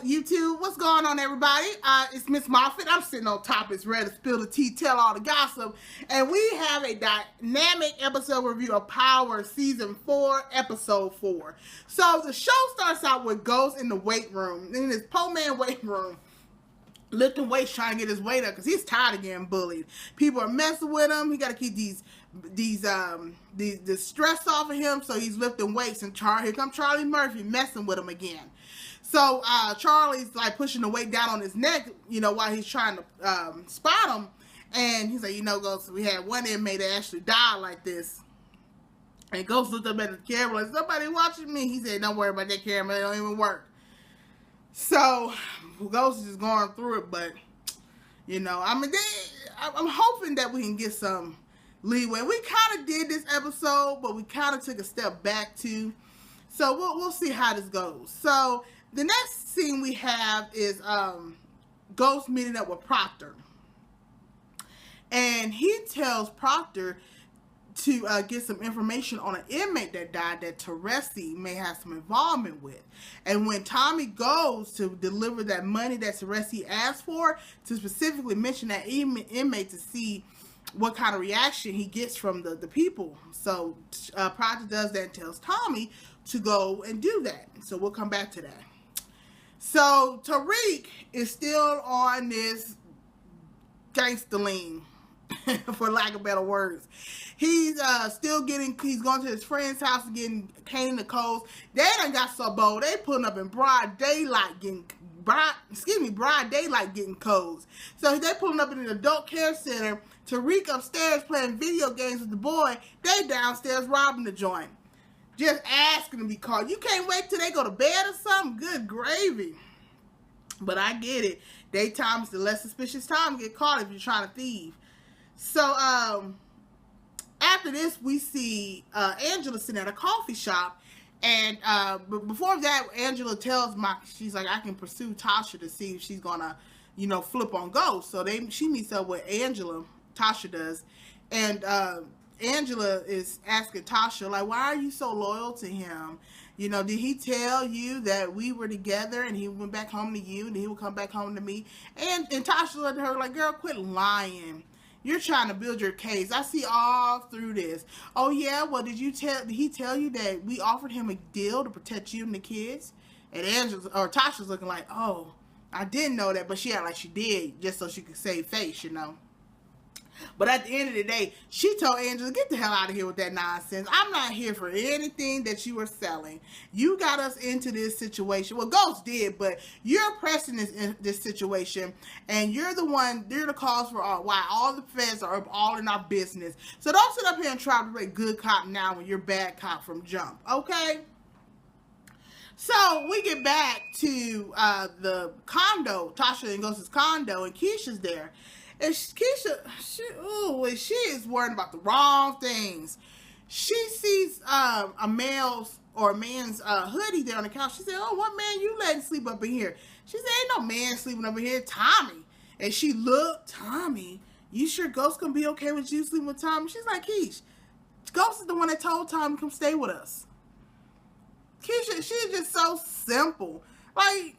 YouTube. What's going on, everybody? It's Miss Moffitt. I'm sitting on top. It's ready to spill the tea, tell all the gossip. And we have a dynamic episode review of Power Season 4, Episode 4. So the show starts out with Ghost in the weight room, in his po man weight room, lifting weights, trying to get his weight up because he's tired of getting bullied. People are messing with him. He got to keep the stress off of him, so he's lifting weights. And here comes Charlie Murphy messing with him again. So Charlie's like pushing the weight down on his neck, while he's trying to spot him. And he's like, Ghost, we had one inmate that actually died like this. And Ghost looked up at the camera like, somebody watching me. He said, don't worry about that camera, it don't even work. So Ghost is just going through it, but I'm hoping that we can get some leeway. We kind of did this episode, but we kind of took a step back too. So we'll see how this goes. So the next scene we have is Ghost meeting up with Proctor, and he tells Proctor to get some information on an inmate that died that Teresi may have some involvement with. And when Tommy goes to deliver that money that Teresi asked for, to specifically mention that inmate to see what kind of reaction he gets from the people. So Proctor does that and tells Tommy to go and do that. So we'll come back to that. So Tariq is still on this gangster lean, for lack of better words. He's he's going to his friend's house and getting cane in the coals. They done got so bold, they putting up in broad daylight getting codes. So they pulling up in an adult care center. Tariq upstairs playing video games with the boy. They downstairs robbing the joint. Just asking to be called. You can't wait till they go to bed or something? Good gravy. But I get it. Daytime is the less suspicious time to get caught if you're trying to thieve. So, after this, we see Angela sitting at a coffee shop. And but before that, Angela tells she's like, I can pursue Tasha to see if she's going to, flip on Ghost. So she meets up with Angela. Tasha does. And Angela is asking Tasha, like, why are you so loyal to him? Did he tell you that we were together and he went back home to you and he would come back home to me? And Tasha looked at her like, girl, quit lying. You're trying to build your case. I see all through this. Oh, yeah? Well, did he tell you that we offered him a deal to protect you and the kids? And Tasha's looking like, oh, I didn't know that, but she acted like she did just so she could save face, But at the end of the day, she told Angela, get the hell out of here with that nonsense. I'm not here for anything that you are selling. You got us into this situation. Well, Ghost did, but you're pressing this situation, and you're the cause for why all the feds are all in our business. So don't sit up here and try to play good cop now when you're bad cop from jump, okay? So we get back to the condo, Tasha and Ghost's condo, and Keisha's there. And Keisha, she is worried about the wrong things. She sees a man's hoodie there on the couch. She said, oh, what man you letting sleep up in here? She said, ain't no man sleeping up in here, Tommy. And she looked, Tommy, you sure Ghost gonna be okay with you sleeping with Tommy? She's like, Keish, Ghost is the one that told Tommy to come stay with us. Keisha, she's just so simple. Like,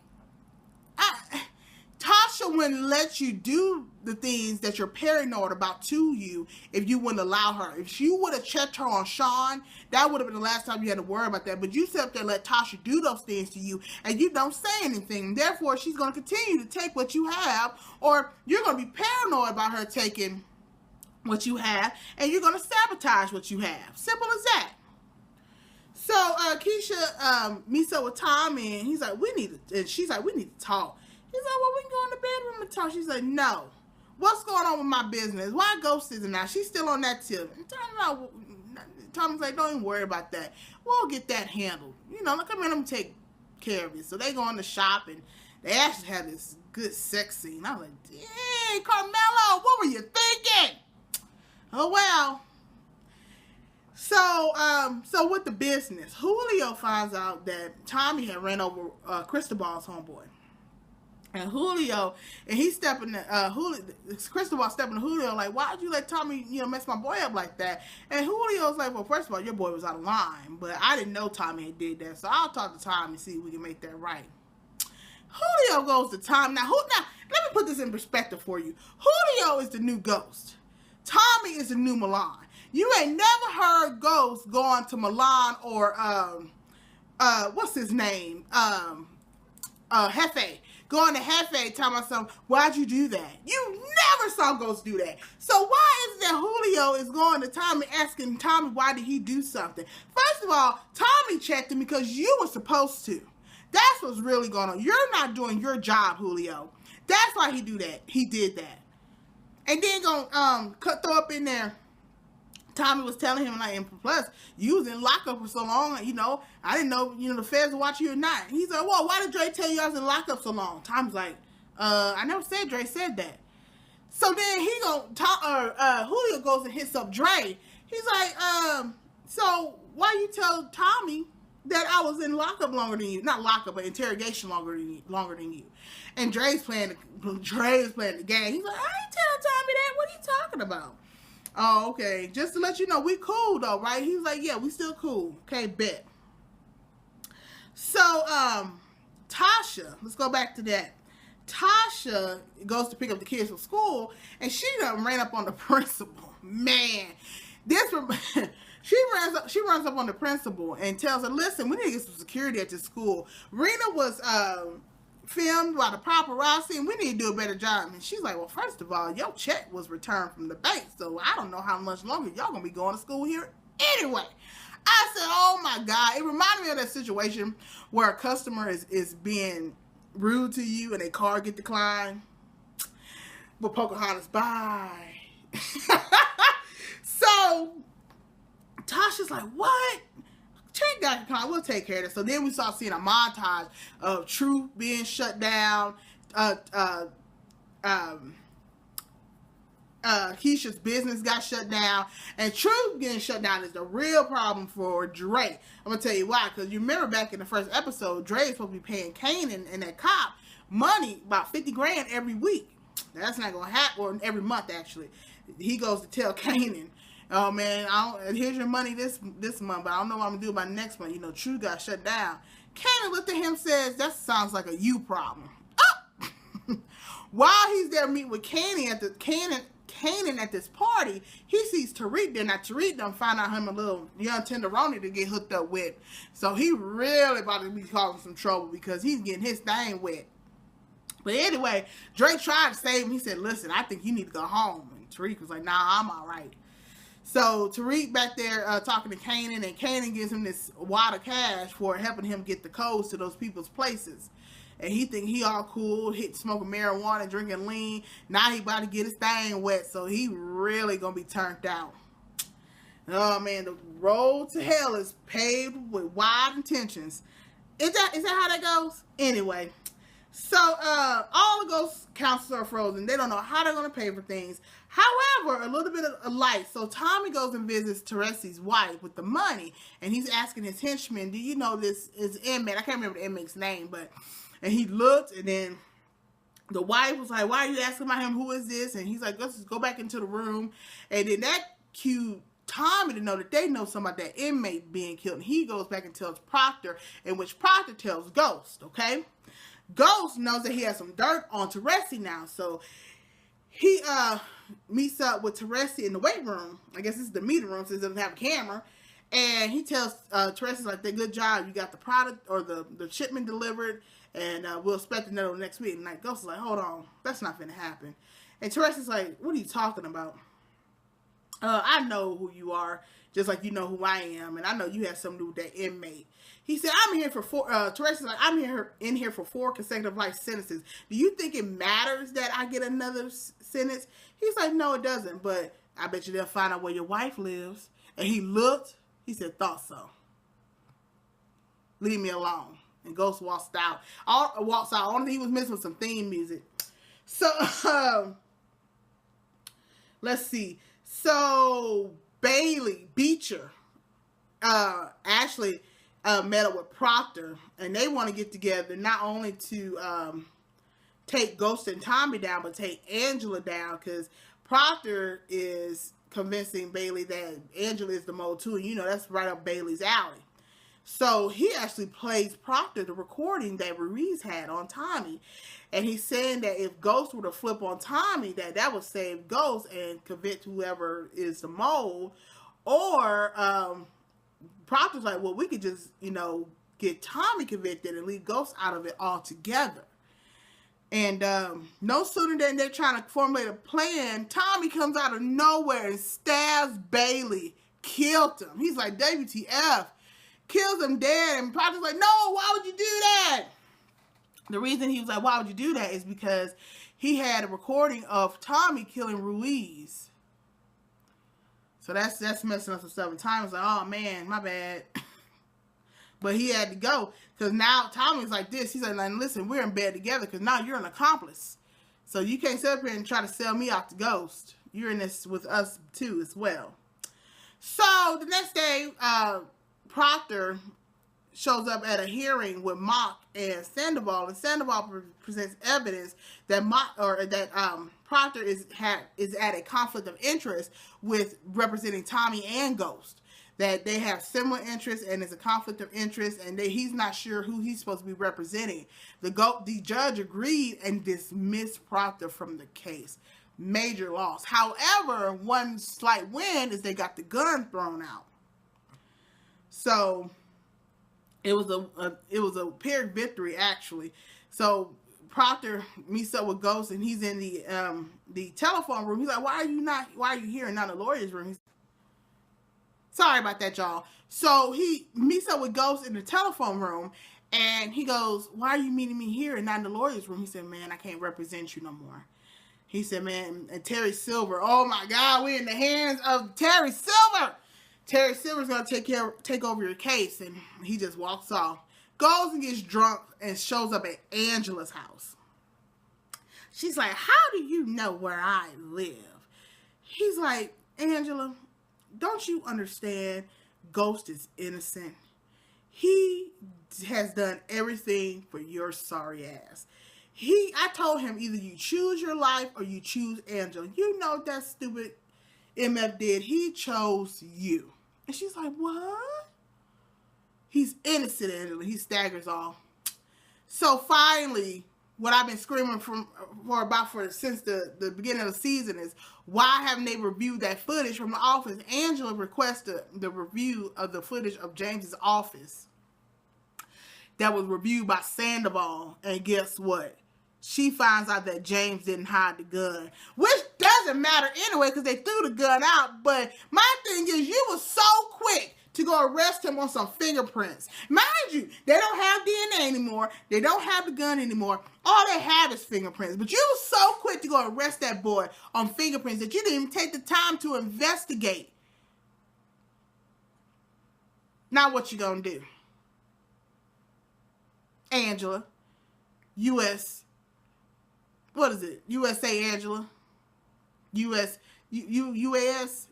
Tasha wouldn't let you do the things that you're paranoid about to you if you wouldn't allow her. If you would have checked her on Sean, that would have been the last time you had to worry about that. But you sit up there and let Tasha do those things to you, and you don't say anything. Therefore, she's going to continue to take what you have, or you're going to be paranoid about her taking what you have, and you're going to sabotage what you have. Simple as that. So, Keisha meets up with Tommy, and she's like, we need to talk. He's like, well, we can go in the bedroom and talk. She's like, no. What's going on with my business? Why Ghost isn't out? She's still on that tip. And Tommy's like, don't even worry about that. We'll get that handled. Come here, let me take care of it. So they go in the shop, and they actually have this good sex scene. I was like, dang, Carmelo, what were you thinking? Oh, well. So with the business, Julio finds out that Tommy had ran over Cristobal's homeboy. And Julio, and he's Cristobal stepping to Julio like, why'd you let Tommy, mess my boy up like that? And Julio's like, well, first of all, your boy was out of line, but I didn't know Tommy had did that, so I'll talk to Tommy and see if we can make that right. Julio goes to Tommy. Now, let me put this in perspective for you. Julio is the new Ghost. Tommy is the new Milan. You ain't never heard Ghost going to Milan or, what's his name? Jefe. Going to Jefe, telling myself, why'd you do that? You never saw Ghost do that. So why is it that Julio is going to Tommy, asking Tommy why did he do something? First of all, Tommy checked him because you were supposed to. That's what's really going on. You're not doing your job, Julio. That's why he did that. And then throw up in there. Tommy was telling him, like, and plus, you was in lockup for so long, you know, I didn't know, you know, the feds would watch you or not. He's like, well, why did Dre tell you I was in lockup so long? Tommy's like, I never said Dre said that. So then Julio goes and hits up Dre. He's like, so why you tell Tommy that I was in lockup longer than you? Not lockup, but interrogation longer than you. And Dre's playing the game. He's like, I ain't telling Tommy that. What are you talking about? Oh, okay. Just to let you know, we cool though, right? He's like, yeah, we still cool. Okay, bet. So, Tasha, let's go back to that. Tasha goes to pick up the kids from school, and she done ran up on the principal. Man, she runs up on the principal and tells her, listen, we need to get some security at this school. Rena was filmed by the paparazzi, and we need to do a better job. And she's like, well, first of all, your check was returned from the bank, so I don't know how much longer y'all gonna be going to school here anyway. I said, oh my God. It reminded me of that situation where a customer is being rude to you and a car get declined, but Pocahontas, bye. So Tasha's like, what? Check got declined. We'll take care of this. So then we start seeing a montage of Truth being shut down, Keisha's business got shut down, and Truth getting shut down is the real problem for Dre. I'm gonna tell you why, because you remember back in the first episode, Dre is supposed to be paying Kanan and that cop money, about 50 grand every week. That's not gonna happen, or every month actually. He goes to tell Kanan, oh man, here's your money this month, but I don't know what I'm gonna do about next month. You know, True got shut down. Kanan looked at him and says, that sounds like a you problem. Oh! While he's there meeting with Kanan at this party, he sees Tariq there. Now Tariq done find out him a little young tenderoni to get hooked up with. So he really about to be causing some trouble because he's getting his thing wet. But anyway, Drake tried to save him. He said, listen, I think you need to go home. And Tariq was like, nah, I'm all right. So Tariq back there talking to Kanan, and Kanan gives him this wad of cash for helping him get the codes to those people's places. And he think he all cool, smoking marijuana, drinking lean. Now he about to get his thing wet, so he really gonna be turned out. Oh man, the road to hell is paved with wide intentions. Is that how that goes? Anyway, so all the ghost counselors are frozen. They don't know how they're gonna pay for things. However, a little bit of light. So Tommy goes and visits Teresa's wife with the money, and he's asking his henchman, do you know this is inmate? I can't remember the inmate's name, but and he looked, and then the wife was like, why are you asking about him? Who is this? And he's like, let's just go back into the room. And then that cued Tommy to know that they know something about that inmate being killed. And he goes back and tells Proctor, in which Proctor tells Ghost, okay? Ghost knows that he has some dirt on Teresi now. So he meets up with Teresi in the weight room. I guess this is the meeting room since it doesn't have a camera. And he tells Teresi, like, good job. You got the product or the shipment delivered. And we'll expect another next week. And like Ghost is like, hold on, that's not gonna happen. And Teresi's like, what are you talking about? I know who you are, just like you know who I am, and I know you have something to do with that inmate. He said, I'm here for Teresi's like, I'm in here for 4 consecutive life sentences. Do you think it matters that I get another sentence? He's like, no, it doesn't, but I bet you they'll find out where your wife lives. And he looked, he said, thought so. Leave me alone. And Ghost walks out. Only thing he was missing was some theme music. So, let's see. So, Bailey Beecher, Ashley met up with Proctor, and they want to get together not only to take Ghost and Tommy down, but take Angela down, because Proctor is convincing Bailey that Angela is the mole too, and you know that's right up Bailey's alley. So he actually plays Proctor the recording that Ruiz had on Tommy. And he's saying that if Ghost were to flip on Tommy, that would save Ghost and convict whoever is the mole. Or Proctor's like, well, we could just, get Tommy convicted and leave Ghost out of it altogether. And no sooner than they're trying to formulate a plan, Tommy comes out of nowhere and stabs Bailey, killed him. He's like, WTF, kills him dead. And Proctor's like, no, why would you do that? The reason he was like, why would you do that is because he had a recording of Tommy killing Ruiz. So that's messing up some stuff. And Tommy's like, oh man, my bad. But he had to go because now Tommy's like this. He's like, listen, we're in bed together because now you're an accomplice. So you can't sit up here and try to sell me out to Ghost. You're in this with us too as well. So the next day, Proctor shows up at a hearing with Mock and Sandoval, and Sandoval presents evidence that Proctor is at a conflict of interest with representing Tommy and Ghost. That they have similar interests and it's a conflict of interest, and he's not sure who he's supposed to be representing. The judge agreed and dismissed Proctor from the case. Major loss. However, one slight win is they got the gun thrown out. So it was a pyrrhic victory actually. So Proctor meets up with Ghost and he's in the telephone room. He's like, why are you here and not in the lawyer's room? Sorry about that, y'all. So he meets up with Ghost in the telephone room and he goes, why are you meeting me here and not in the lawyer's room? He said, man, I can't represent you no more. He said, man, and Terry Silver, oh my God, we're in the hands of Terry Silver. Terry Silver's going to take over your case. And he just walks off. Goes and gets drunk and shows up at Angela's house. She's like, how do you know where I live? He's like, Angela, don't you understand? Ghost is innocent. He has done everything for your sorry ass. I told him either you choose your life or you choose Angela. You know that stupid MF did. He chose you. And she's like, what? He's innocent, Angela. He staggers off. So finally, what I've been screaming since the beginning of the season is, why haven't they reviewed that footage from the office? Angela requested the review of the footage of James's office that was reviewed by Sandoval. And guess what? She finds out that James didn't hide the gun, which doesn't matter anyway because they threw the gun out. But my thing is, you were so quick to go arrest him on some fingerprints. Mind you, they don't have DNA anymore. They don't have the gun anymore. All they have is fingerprints. But you were so quick to go arrest that boy on fingerprints that you didn't even take the time to investigate. Now what you gonna do? Angela, what is it? USA Angela. AUS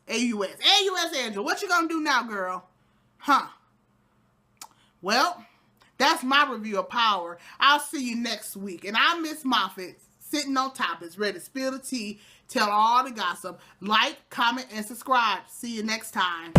Angela. What you gonna do now, girl? Huh? Well, that's my review of Power. I'll see you next week. And I'm Miss Moffat, sitting on topics, ready to spill the tea, tell all the gossip. Like, comment, and subscribe. See you next time.